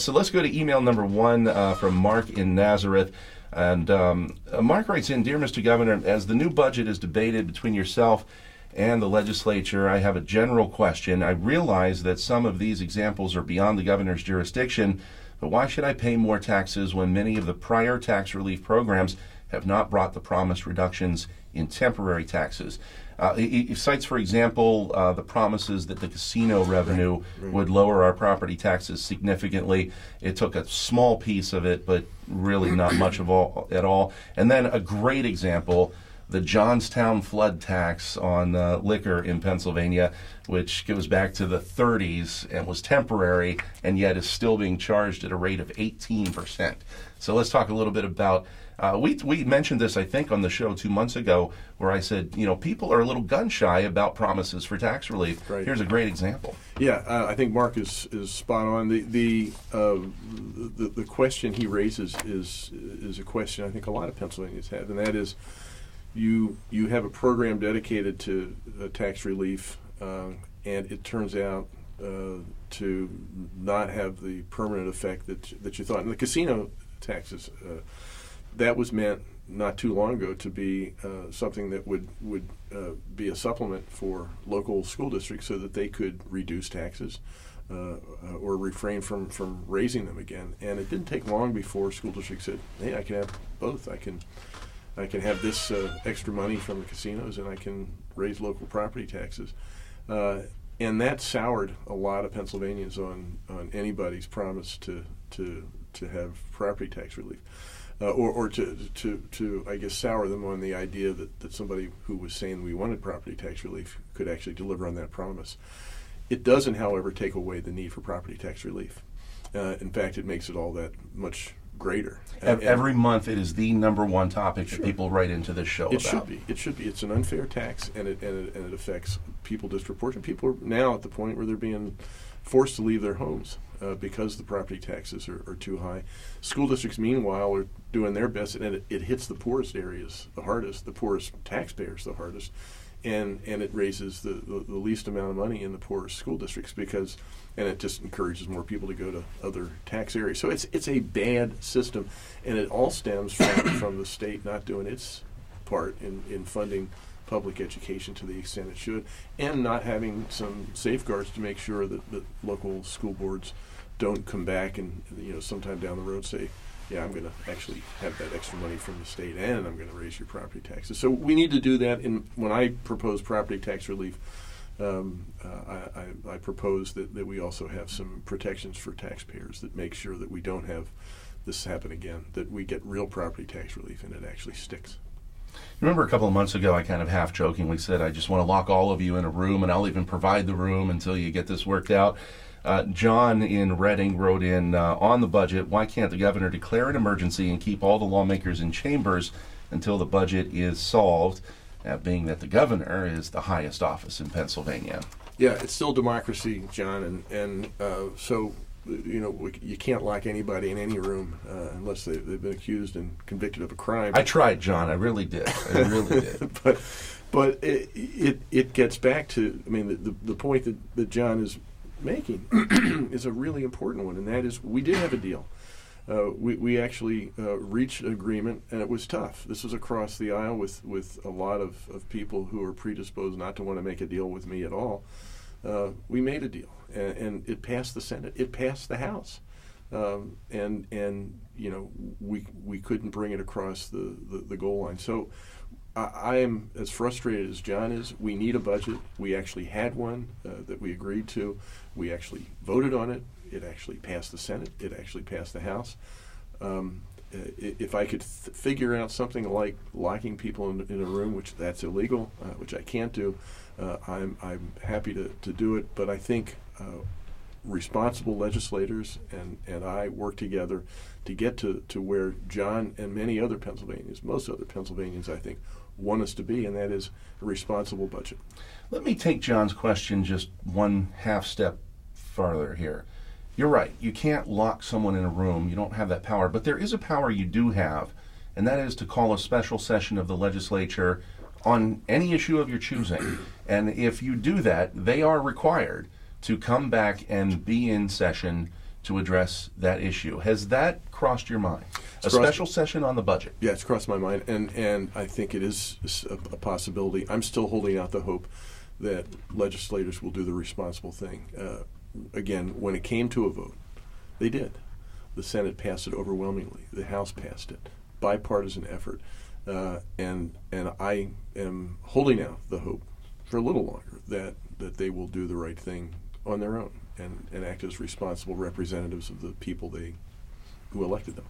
So let's go to email number one from Mark in Nazareth. And Mark writes in, Dear Mr. Governor, as the new budget is debated between yourself and the legislature, I have a general question. I realize that some of these examples are beyond the governor's jurisdiction, but why should I pay more taxes when many of the prior tax relief programs have not brought the promised reductions in temporary taxes? He cites, for example, the promises that the casino revenue would lower our property taxes significantly. It took a small piece of it, but really not much of at all. And then a great example, the Johnstown flood tax on liquor in Pennsylvania, which goes back to the 30s and was temporary, and yet is still being charged at a rate of 18%. So let's talk a little bit about we mentioned this, I think, on the show 2 months ago, where I said, people are a little gun shy about promises for tax relief. Right. Here's a great example. Yeah, I think Mark is spot on. The question he raises is a question I think a lot of Pennsylvanians have, and that is, you have a program dedicated to tax relief, and it turns out to not have the permanent effect that you thought. And the casino taxes, that was meant not too long ago to be something that would be a supplement for local school districts so that they could reduce taxes or refrain from raising them again. And it didn't take long before school districts said, hey, I can have both. I can have this extra money from the casinos, and I can raise local property taxes. And that soured a lot of Pennsylvanians on anybody's promise to have property tax relief. Or to I guess sour them on the idea that somebody who was saying we wanted property tax relief could actually deliver on that promise. It doesn't, however, take away the need for property tax relief. In fact, it makes it all that much greater. Every month, it is the number one topic that people write into this show about. It should be. It's an unfair tax, and it affects people disproportionately. People are now at the point where they're being forced to leave their homes because the property taxes are too high. School districts, meanwhile, are doing their best, and it hits the poorest areas the hardest, the poorest taxpayers the hardest, and it raises the least amount of money in the poorest school districts and it just encourages more people to go to other tax areas. So it's a bad system, and it all stems from the state not doing its part in funding public education to the extent it should, and not having some safeguards to make sure that local school boards don't come back and sometime down the road say, yeah, I'm going to actually have that extra money from the state, and I'm going to raise your property taxes. So we need to do that. And when I propose property tax relief, I propose that we also have some protections for taxpayers that make sure that we don't have this happen again, that we get real property tax relief and it actually sticks. Remember a couple of months ago, I kind of half-jokingly said, I just want to lock all of you in a room, and I'll even provide the room until you get this worked out. John in Reading wrote in, on the budget, why can't the governor declare an emergency and keep all the lawmakers in chambers until the budget is solved, being that the governor is the highest office in Pennsylvania? Yeah, it's still democracy, John, and so you can't lock anybody in any room unless they've been accused and convicted of a crime. I tried, John. I really did. But it gets back to, the point that John is making is a really important one, and that is we did have a deal. We actually reached an agreement, and it was tough. This was across the aisle with a lot of people who are predisposed not to want to make a deal with me at all. We made a deal, and it passed the Senate. It passed the House, and we couldn't bring it across the goal line. So I am as frustrated as John is. We need a budget. We actually had one that we agreed to. We actually voted on it. It actually passed the Senate. It actually passed the House. If I could figure out something like locking people in a room, which that's illegal, which I can't do, I'm happy to do it. But I think responsible legislators and I work together to get to where John and many other Pennsylvanians, most other Pennsylvanians, I think, want us to be, and that is a responsible budget. Let me take John's question just one half step farther here. You're right. You can't lock someone in a room. You don't have that power. But there is a power you do have, and that is to call a special session of the legislature on any issue of your choosing. And if you do that, they are required to come back and be in session to address that issue. Has that crossed your mind? A crossed- special session on the budget? Yeah, it's crossed my mind, and I think it is a possibility. I'm still holding out the hope that legislators will do the responsible thing. Again, when it came to a vote, they did. The Senate passed it overwhelmingly. The House passed it. Bipartisan effort. And I am holding out the hope for a little longer that they will do the right thing on their own and act as responsible representatives of the people who elected them.